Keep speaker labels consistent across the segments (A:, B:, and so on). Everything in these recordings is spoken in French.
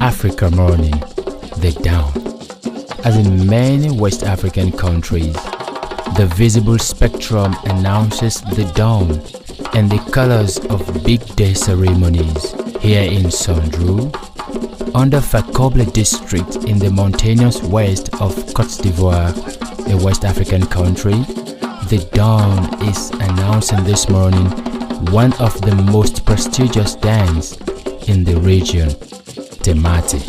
A: Africa morning, the dawn. As in many West African countries, the visible spectrum announces the dawn and the colors of big day ceremonies. Here in Sandrou, under Fakoble district in the mountainous west of Côte d'Ivoire, a West African country, the dawn is announcing this morning one of the most prestigious dance in the region, Temate.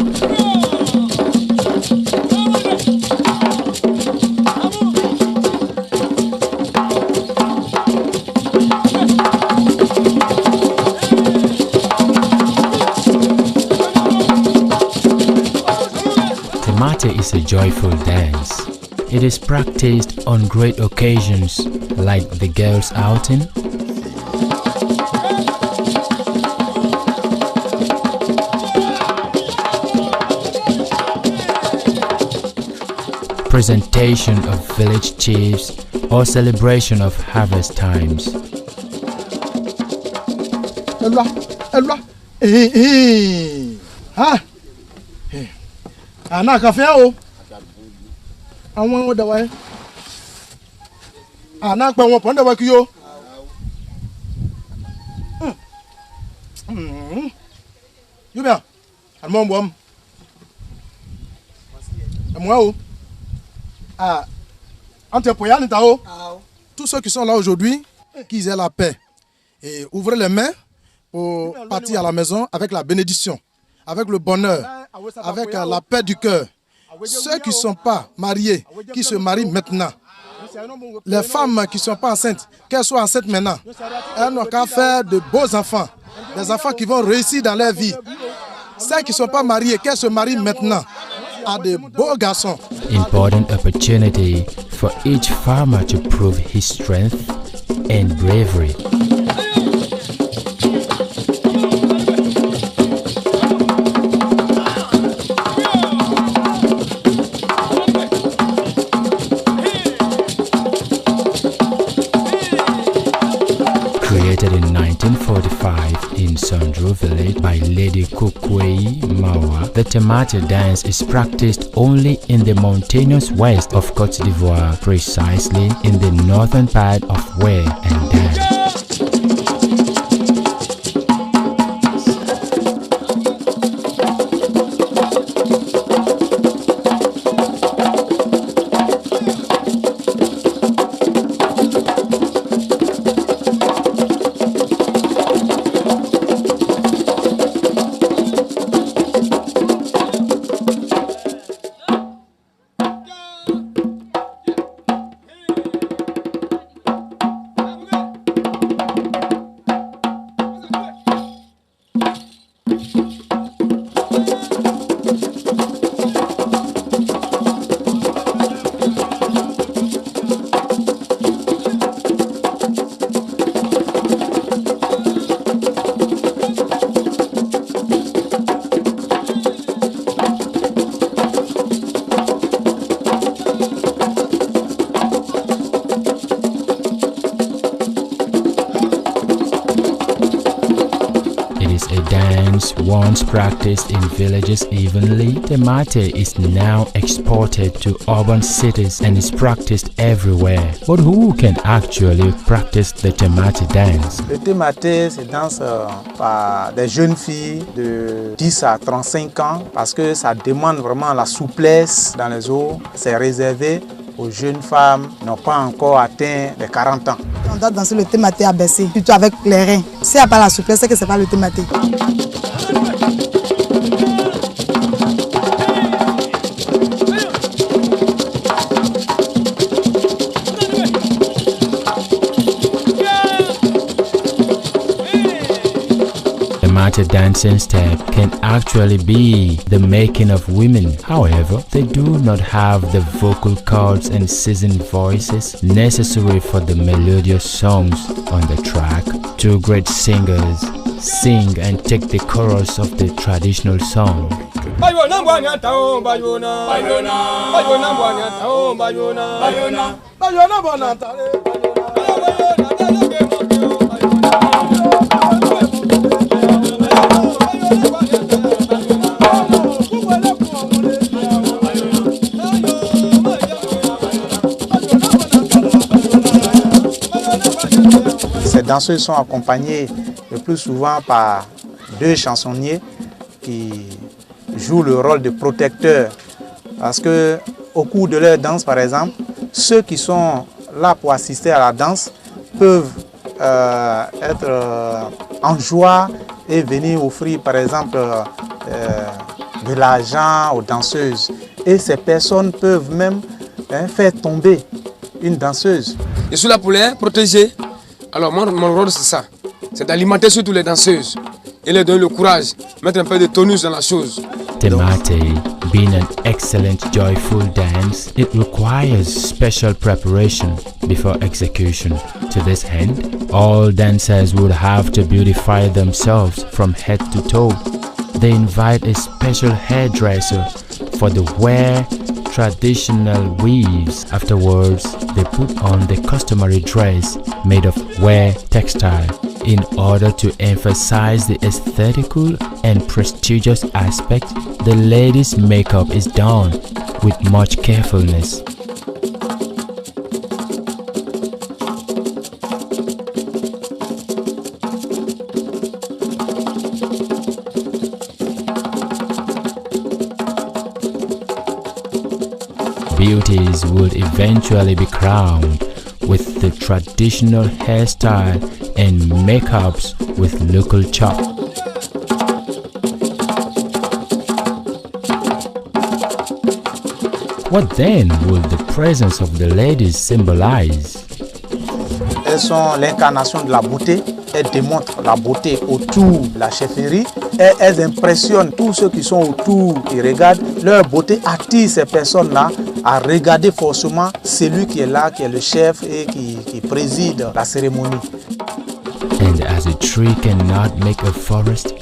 A: Temate is a joyful dance. It is practiced on great occasions like the girls' outing, presentation of village chiefs, or celebration of harvest times.
B: Ana café o. Àwọn o da wa. Ana pa wọ́n pon da wa ki yo. Yo bien. Almo mbom. Moi o. Tous ceux qui sont là aujourd'hui, qu'ils aient la paix et ouvrez les mains pour partir à la maison avec la bénédiction, avec le bonheur, avec la paix du cœur. Ceux qui ne sont pas mariés, qui se marient maintenant. Les femmes qui ne sont pas enceintes, qu'elles soient enceintes maintenant, elles n'ont qu'à faire de beaux enfants, des enfants qui vont réussir dans leur vie. Ceux qui ne sont pas mariés, qu'elles se marient maintenant. Are the beaux garçons.
A: Important opportunity for each farmer to prove his strength and bravery. Created in 1945 in Sandrou village by Lady Kokwei Mawa, the Temate dance is practiced only in the mountainous west of Côte d'Ivoire, precisely in the northern part of Ware and Dan. Once practiced in villages evenly, Temate is now exported to urban cities and is practiced everywhere. But who can actually practice the Temate dance?
C: Le Temate se danse par des jeunes filles de 10 à 35 ans parce que ça demande vraiment la souplesse dans les os. C'est réservé aux jeunes femmes qui n'ont pas encore atteint les 40 ans.
D: On doit danser le Temate abaissé, plutôt avec les reins. S'il n'y a pas la souplesse, c'est que ce n'est pas le Temate.
A: Temate dancing step can actually be the making of women. However, they do not have the vocal cords and seasoned voices necessary for the melodious songs on the track two great singers sing and take the chorus of the traditional song.
C: Ces danseuses sont accompagnées le plus souvent par deux chansonniers qui jouent le rôle de protecteurs. Parce que au cours de leur danse, par exemple, ceux qui sont là pour assister à la danse peuvent être en joie et venir offrir, par exemple, de l'argent aux danseuses. Et ces personnes peuvent même faire tomber une danseuse.
E: Je suis là pour les protéger. Alors mon rôle c'est ça, c'est d'alimenter surtout les danseuses et leur donner le courage, mettre un peu de tonus dans la chose.
A: Temate, being an excellent joyful dance, it requires special preparation before execution. To this end, all dancers would have to beautify themselves from head to toe. They invite a special hairdresser for the wear traditional weaves. Afterwards, they put on the customary dress made of wear textile in order to emphasize the aesthetical and prestigious aspect. The ladies' makeup is done with much carefulness. Beauties would eventually be crowned with the traditional hairstyle and makeups with local chop. What then would the presence of the ladies symbolize?
C: Elles sont l'incarnation de la beauté. Elles démontrent la beauté autour de la chefferie. Et elles impressionnent tous ceux qui sont autour et regardent. Leur beauté attire ces personnes-là à regarder forcément celui qui est là, qui est le chef et qui préside la cérémonie.
A: And as a tree cannot make a forest,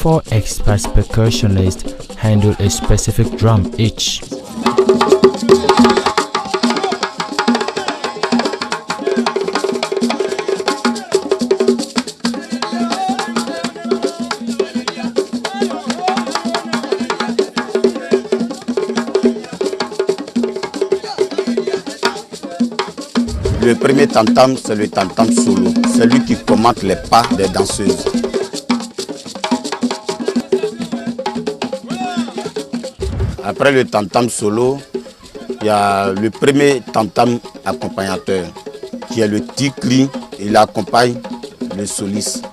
A: 4 expert percussionists handle a specific drum each.
F: Le premier tam-tam, c'est le tam-tam solo, c'est lui qui commente les pas des danseuses. Après le tam-tam solo, il y a le premier tam-tam accompagnateur, qui est le tikri, il accompagne le soliste.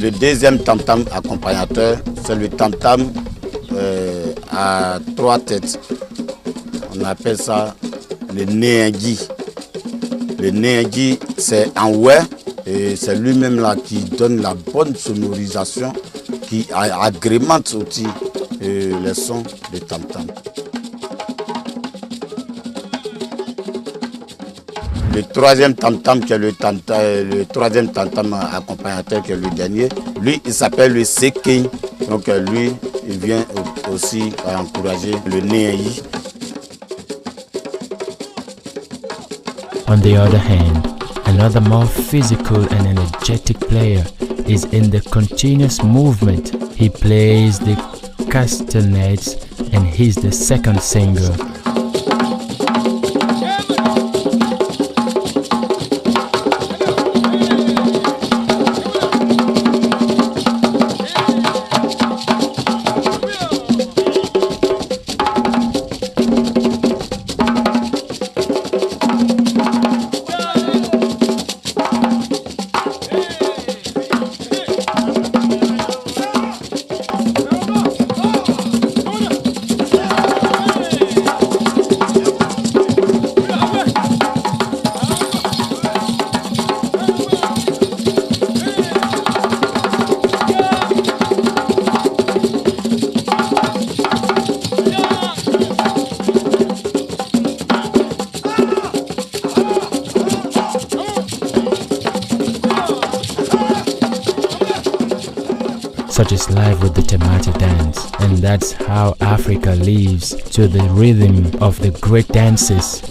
F: Le deuxième tam-tam accompagnateur, c'est le tam-tam à 3 têtes. On appelle ça le néengui. Le néengui, c'est en ouais et c'est lui-même là qui donne la bonne sonorisation, qui agrémente aussi les sons de tam-tam. Le troisième tam-tam, qui est le troisième tam-tam accompagnateur, qui est le dernier, lui, il s'appelle le seking. Donc lui, il vient aussi encourager le néengui.
A: On the other hand, another more physical and energetic player is in the continuous movement. He plays the castanets and he's the second singer. such is life with the Temata dance, and that's how Africa lives, to the rhythm of the great dances